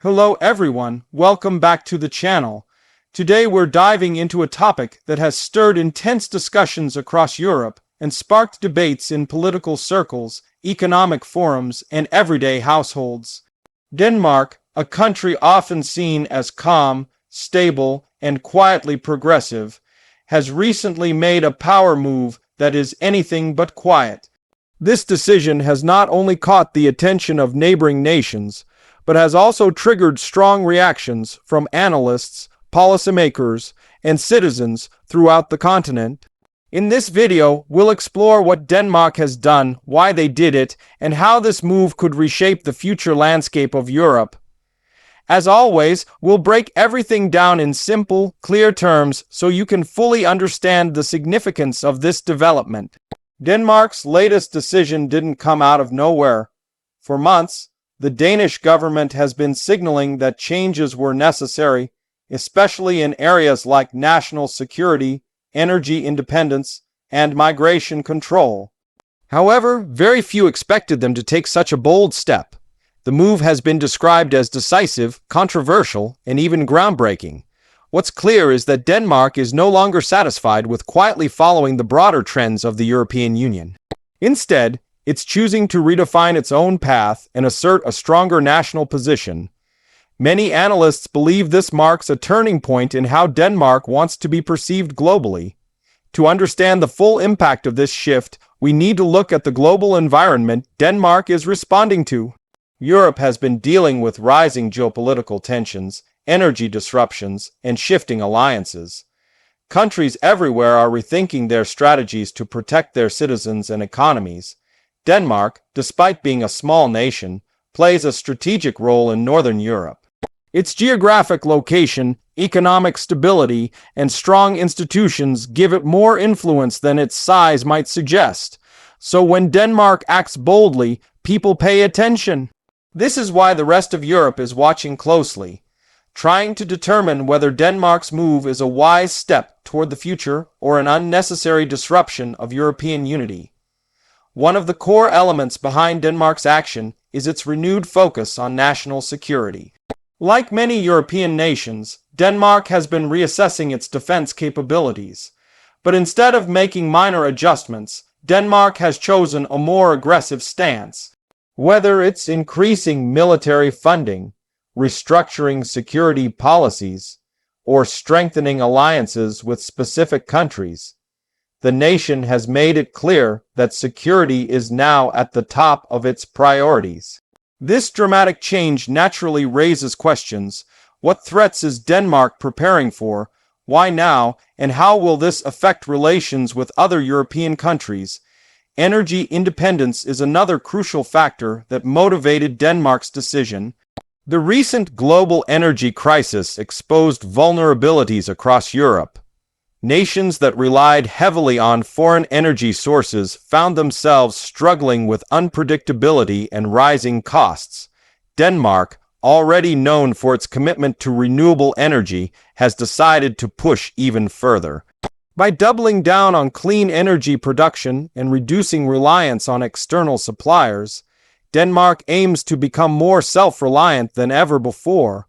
Hello everyone, welcome back to the channel. Today we're diving into a topic that has stirred intense discussions across Europe and sparked debates in political circles, economic forums, and everyday households. Denmark, a country often seen as calm, stable, and quietly progressive, has recently made a power move that is anything but quiet. This decision has not only caught the attention of neighboring nations, but has also triggered strong reactions from analysts, policymakers, and citizens throughout the continent. In this video, we'll explore what Denmark has done, why they did it, and how this move could reshape the future landscape of Europe. As always, we'll break everything down in simple, clear terms so you can fully understand the significance of this development. Denmark's latest decision didn't come out of nowhere. For months, the Danish government has been signaling that changes were necessary, especially in areas like national security, energy independence, and migration control. However, very few expected them to take such a bold step. The move has been described as decisive, controversial, and even groundbreaking. What's clear is that Denmark is no longer satisfied with quietly following the broader trends of the European Union. Instead, it's choosing to redefine its own path and assert a stronger national position. Many analysts believe this marks a turning point in how Denmark wants to be perceived globally. To understand the full impact of this shift, we need to look at the global environment Denmark is responding to. Europe has been dealing with rising geopolitical tensions, energy disruptions, and shifting alliances. Countries everywhere are rethinking their strategies to protect their citizens and economies. Denmark, despite being a small nation, plays a strategic role in Northern Europe. Its geographic location, economic stability, and strong institutions give it more influence than its size might suggest. So when Denmark acts boldly, people pay attention. This is why the rest of Europe is watching closely, trying to determine whether Denmark's move is a wise step toward the future or an unnecessary disruption of European unity. One of the core elements behind Denmark's action is its renewed focus on national security. Like many European nations, Denmark has been reassessing its defense capabilities. But instead of making minor adjustments, Denmark has chosen a more aggressive stance. Whether it's increasing military funding, restructuring security policies, or strengthening alliances with specific countries, the nation has made it clear that security is now at the top of its priorities. This dramatic change naturally raises questions. What threats is Denmark preparing for? Why now? And how will this affect relations with other European countries? Energy independence is another crucial factor that motivated Denmark's decision. The recent global energy crisis exposed vulnerabilities across Europe. Nations that relied heavily on foreign energy sources found themselves struggling with unpredictability and rising costs. Denmark, already known for its commitment to renewable energy, has decided to push even further. By doubling down on clean energy production and reducing reliance on external suppliers, Denmark aims to become more self-reliant than ever before.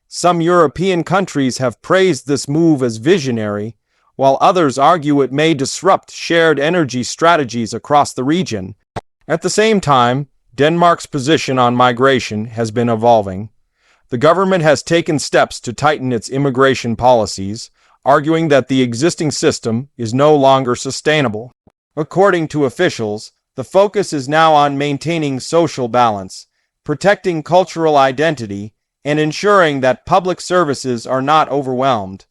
Some European countries have praised this move as visionary, while others argue it may disrupt shared energy strategies across the region. At the same time, Denmark's position on migration has been evolving. The government has taken steps to tighten its immigration policies, arguing that the existing system is no longer sustainable. According to officials, the focus is now on maintaining social balance, protecting cultural identity, and ensuring that public services are not overwhelmed.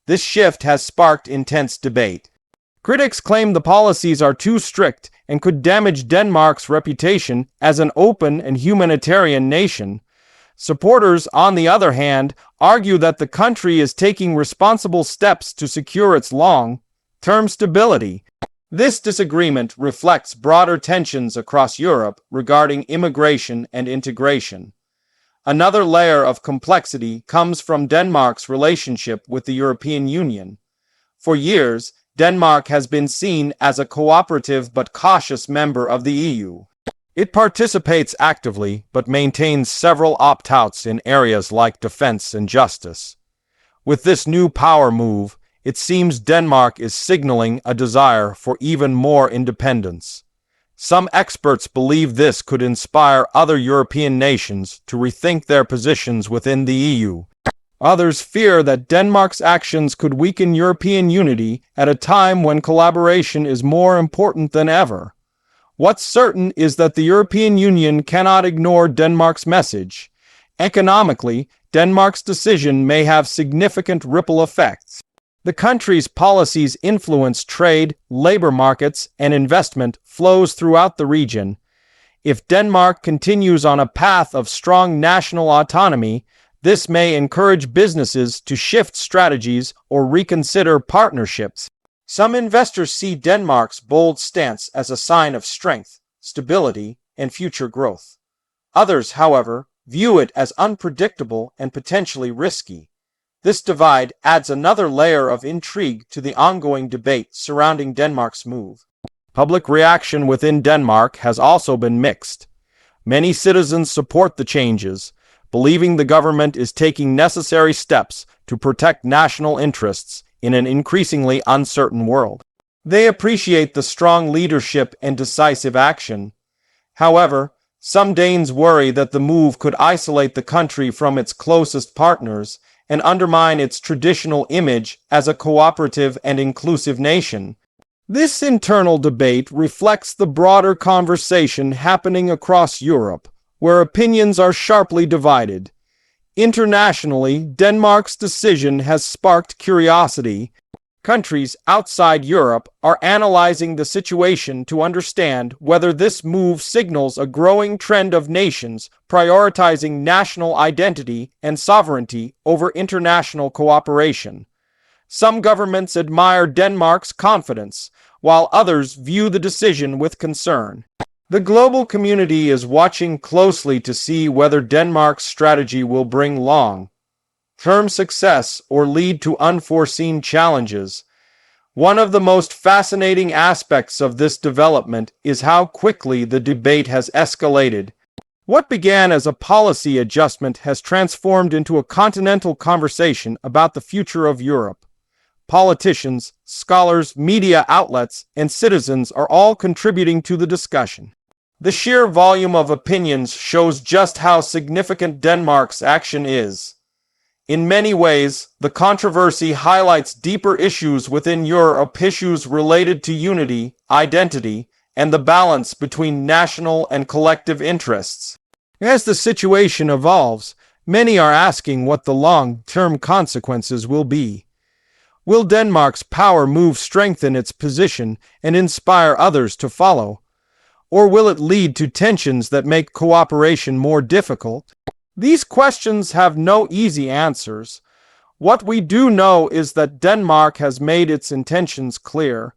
This shift has sparked intense debate. Critics claim the policies are too strict and could damage Denmark's reputation as an open and humanitarian nation. Supporters, on the other hand, argue that the country is taking responsible steps to secure its long-term stability. This disagreement reflects broader tensions across Europe regarding immigration and integration. Another layer of complexity comes from Denmark's relationship with the European Union. For years, Denmark has been seen as a cooperative but cautious member of the EU. It participates actively but maintains several opt-outs in areas like defense and justice. With this new power move, it seems Denmark is signaling a desire for even more independence. Some experts believe this could inspire other European nations to rethink their positions within the EU. Others fear that Denmark's actions could weaken European unity at a time when collaboration is more important than ever. What's certain is that the European Union cannot ignore Denmark's message. Economically, Denmark's decision may have significant ripple effects. The country's policies influence trade, labor markets, and investment flows throughout the region. If Denmark continues on a path of strong national autonomy, this may encourage businesses to shift strategies or reconsider partnerships. Some investors see Denmark's bold stance as a sign of strength, stability, and future growth. Others, however, view it as unpredictable and potentially risky. This divide adds another layer of intrigue to the ongoing debate surrounding Denmark's move. Public reaction within Denmark has also been mixed. Many citizens support the changes, believing the government is taking necessary steps to protect national interests in an increasingly uncertain world. They appreciate the strong leadership and decisive action. However, some Danes worry that the move could isolate the country from its closest partners and undermine its traditional image as a cooperative and inclusive nation. This internal debate reflects the broader conversation happening across Europe, where opinions are sharply divided. Internationally, Denmark's decision has sparked curiosity. Countries outside Europe are analyzing the situation to understand whether this move signals a growing trend of nations prioritizing national identity and sovereignty over international cooperation. Some governments admire Denmark's confidence, while others view the decision with concern. The global community is watching closely to see whether Denmark's strategy will bring long-term success or lead to unforeseen challenges. One of the most fascinating aspects of this development is how quickly the debate has escalated. What began as a policy adjustment has transformed into a continental conversation about the future of Europe. Politicians, scholars, media outlets, and citizens are all contributing to the discussion. The sheer volume of opinions shows just how significant Denmark's action is. In many ways, the controversy highlights deeper issues within Europe, issues related to unity, identity, and the balance between national and collective interests. As the situation evolves, many are asking what the long-term consequences will be. Will Denmark's power move strengthen its position and inspire others to follow? Or will it lead to tensions that make cooperation more difficult? These questions have no easy answers. What we do know is that Denmark has made its intentions clear.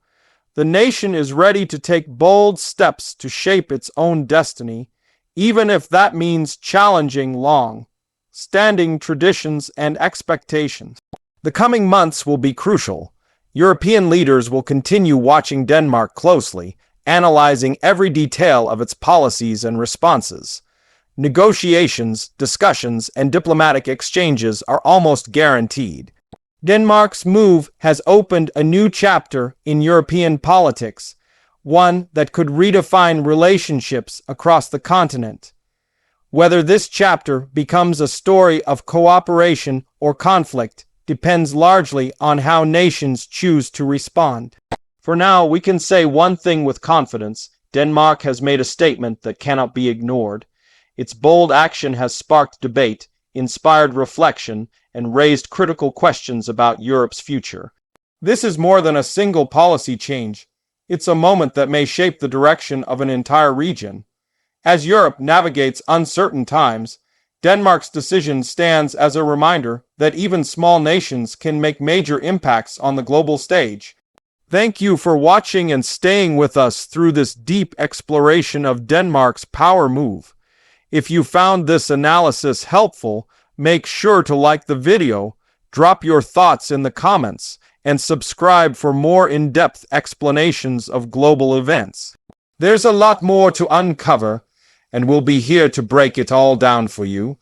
The nation is ready to take bold steps to shape its own destiny, even if that means challenging long-standing traditions and expectations. The coming months will be crucial. European leaders will continue watching Denmark closely, analyzing every detail of its policies and responses. Negotiations, discussions, and diplomatic exchanges are almost guaranteed. Denmark's move has opened a new chapter in European politics, one that could redefine relationships across the continent. Whether this chapter becomes a story of cooperation or conflict depends largely on how nations choose to respond. For now, we can say one thing with confidence: Denmark has made a statement that cannot be ignored. Its bold action has sparked debate, inspired reflection, and raised critical questions about Europe's future. This is more than a single policy change. It's a moment that may shape the direction of an entire region. As Europe navigates uncertain times, Denmark's decision stands as a reminder that even small nations can make major impacts on the global stage. Thank you for watching and staying with us through this deep exploration of Denmark's power move. If you found this analysis helpful, make sure to like the video, drop your thoughts in the comments, and subscribe for more in-depth explanations of global events. There's a lot more to uncover, and we'll be here to break it all down for you.